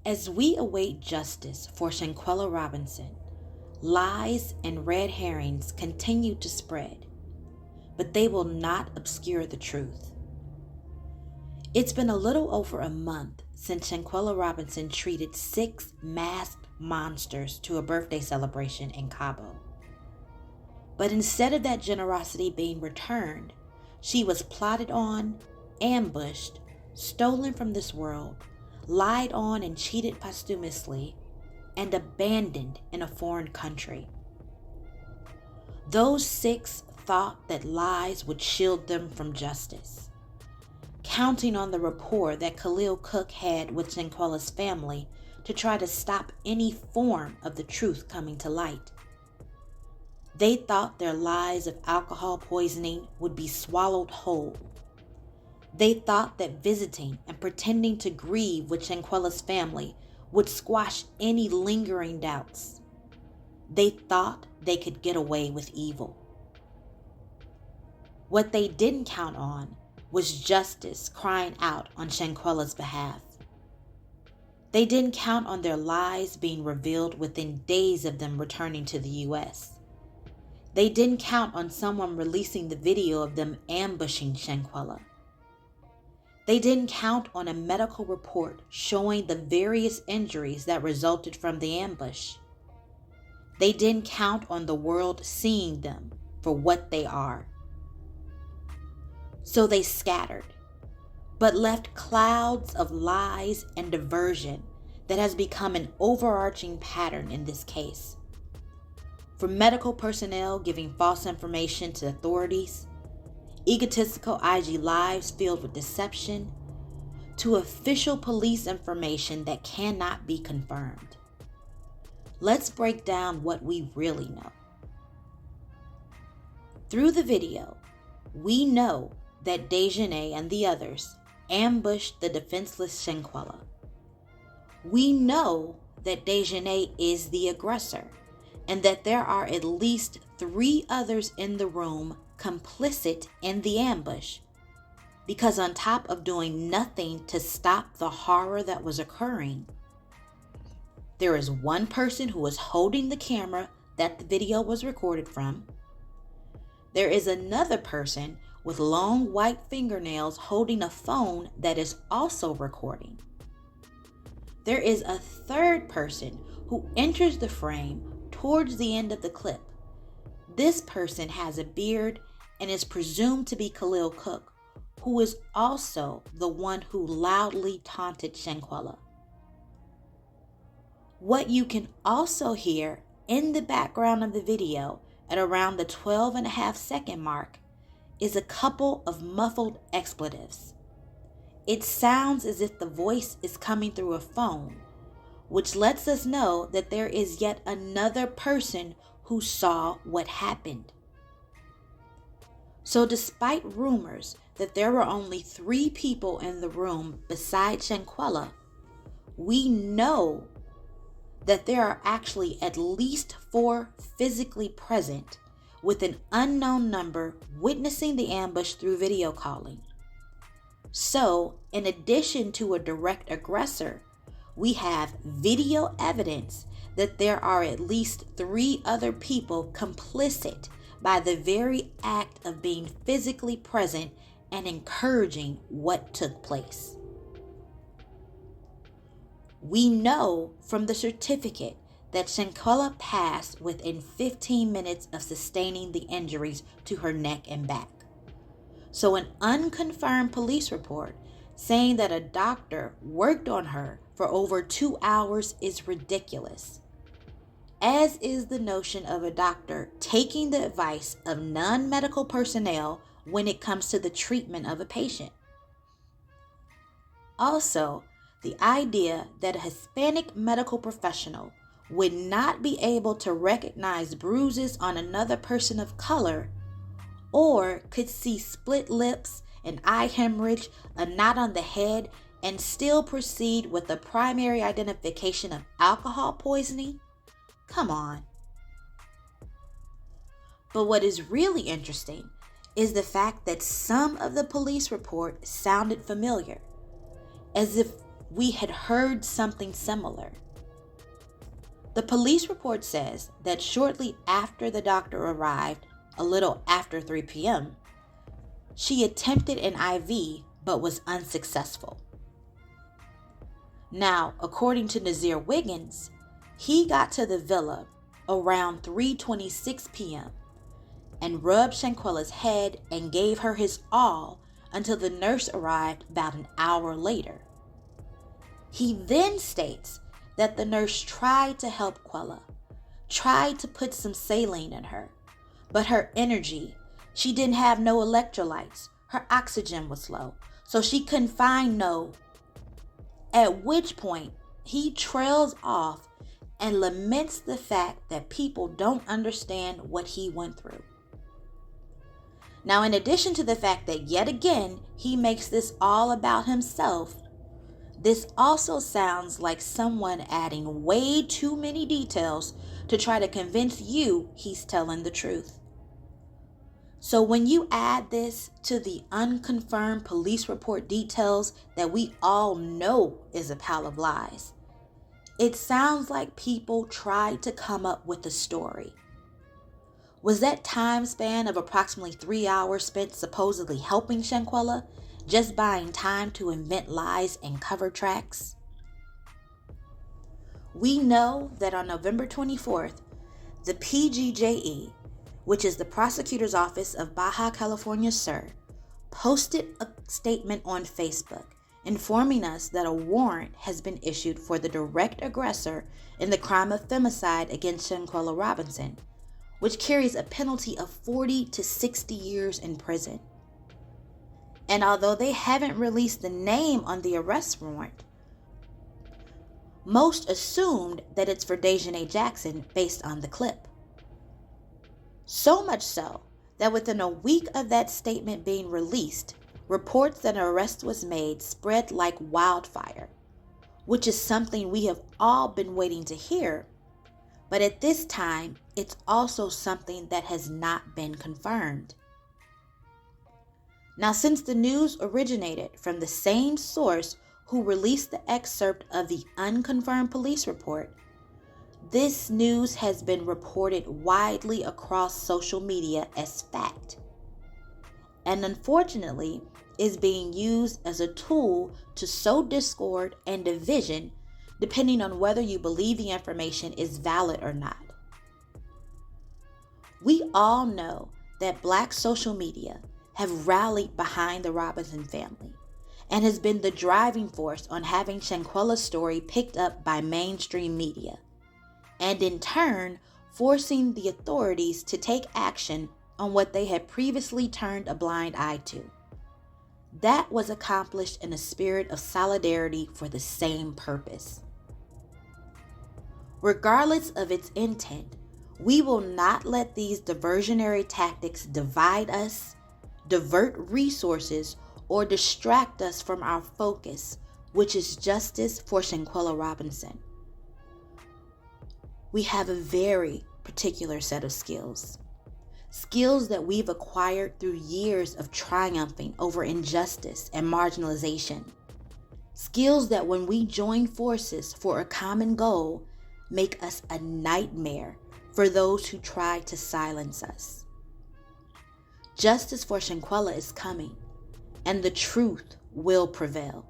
As we await justice for Shanquella Robinson, lies and red herrings continue to spread, but they will not obscure the truth. It's been a little over a month since Shanquella Robinson treated 6 masked monsters to a birthday celebration in Cabo. But instead of that generosity being returned, she was plotted on, ambushed, stolen from this world, lied on and cheated posthumously, and abandoned in a foreign country. Those 6 thought that lies would shield them from justice, counting on the rapport that Khalil Cook had with Shanquella's family to try to stop any form of the truth coming to light. They thought their lies of alcohol poisoning would be swallowed whole. They thought that visiting and pretending to grieve with Shanquella's family would squash any lingering doubts. They thought they could get away with evil. What they didn't count on was justice crying out on Shanquella's behalf. They didn't count on their lies being revealed within days of them returning to the U.S. They didn't count on someone releasing the video of them ambushing Shanquella. They didn't count on a medical report showing the various injuries that resulted from the ambush. They didn't count on the world seeing them for what they are. So they scattered, but left clouds of lies and diversion that has become an overarching pattern in this case. From medical personnel giving false information to authorities, egotistical IG lives filled with deception, to official police information that cannot be confirmed. Let's break down what we really know. Through the video, we know that Dejanay and the others ambushed the defenseless Shanquella. We know that Dejanay is the aggressor and that there are at least 3 others in the room complicit in the ambush, because on top of doing nothing to stop the horror that was occurring, there is one person who was holding the camera that the video was recorded from. There is another person with long white fingernails holding a phone that is also recording. There is a third person who enters the frame towards the end of the clip. This person has a beard and is presumed to be Khalil Cook, who is also the one who loudly taunted Shanquella. What you can also hear in the background of the video at around the 12.5-second mark is a couple of muffled expletives. It sounds as if the voice is coming through a phone, which lets us know that there is yet another person who saw what happened. So despite rumors that there were only 3 people in the room besides Shanquella, we know that there are actually at least 4 physically present, with an unknown number witnessing the ambush through video calling. So, in addition to a direct aggressor, we have video evidence that there are at least 3 other people complicit by the very act of being physically present and encouraging what took place. We know from the certificate that Shanquella passed within 15 minutes of sustaining the injuries to her neck and back. So an unconfirmed police report saying that a doctor worked on her for over 2 hours is ridiculous, as is the notion of a doctor taking the advice of non-medical personnel when it comes to the treatment of a patient. Also, the idea that a Hispanic medical professional would not be able to recognize bruises on another person of color, or could see split lips, an eye hemorrhage, a knot on the head, and still proceed with the primary identification of alcohol poisoning? Come on. But what is really interesting is the fact that some of the police report sounded familiar, as if we had heard something similar. The police report says that shortly after the doctor arrived, a little after 3 p.m., she attempted an IV but was unsuccessful. Now, according to Nazir Wiggins, he got to the villa around 3:26 p.m. and rubbed Shanquella's head and gave her his all until the nurse arrived about an hour later. He then states that the nurse tried to help Quella, tried to put some saline in her, but her energy, she didn't have no electrolytes, her oxygen was low, so she couldn't find no. At which point, he trails off and laments the fact that people don't understand what he went through. Now, in addition to the fact that yet again, he makes this all about himself, this also sounds like someone adding way too many details to try to convince you he's telling the truth. So when you add this to the unconfirmed police report details that we all know is a pile of lies, it sounds like people tried to come up with a story. Was that time span of approximately 3 hours spent supposedly helping Shanquella, just buying time to invent lies and cover tracks? We know that on November 24th, the PGJE, which is the Prosecutor's Office of Baja California Sur, posted a statement on Facebook informing us that a warrant has been issued for the direct aggressor in the crime of femicide against Shanquella Robinson, which carries a penalty of 40 to 60 years in prison. And although they haven't released the name on the arrest warrant, most assumed that it's for Daejhanae Jackson based on the clip. So much so that within a week of that statement being released, reports that an arrest was made spread like wildfire, which is something we have all been waiting to hear. But at this time, it's also something that has not been confirmed. Now, since the news originated from the same source who released the excerpt of the unconfirmed police report, this news has been reported widely across social media as fact, and unfortunately is being used as a tool to sow discord and division depending on whether you believe the information is valid or not. We all know that Black social media have rallied behind the Robinson family and has been the driving force on having Shanquella's story picked up by mainstream media, and in turn forcing the authorities to take action on what they had previously turned a blind eye to. That was accomplished in a spirit of solidarity for the same purpose. Regardless of its intent, we will not let these diversionary tactics divide us, divert resources, or distract us from our focus, which is justice for Shanquella Robinson. We have a very particular set of skills that we've acquired through years of triumphing over injustice and marginalization. Skills that when we join forces for a common goal, make us a nightmare for those who try to silence us. Justice for Shanquella is coming, and the truth will prevail.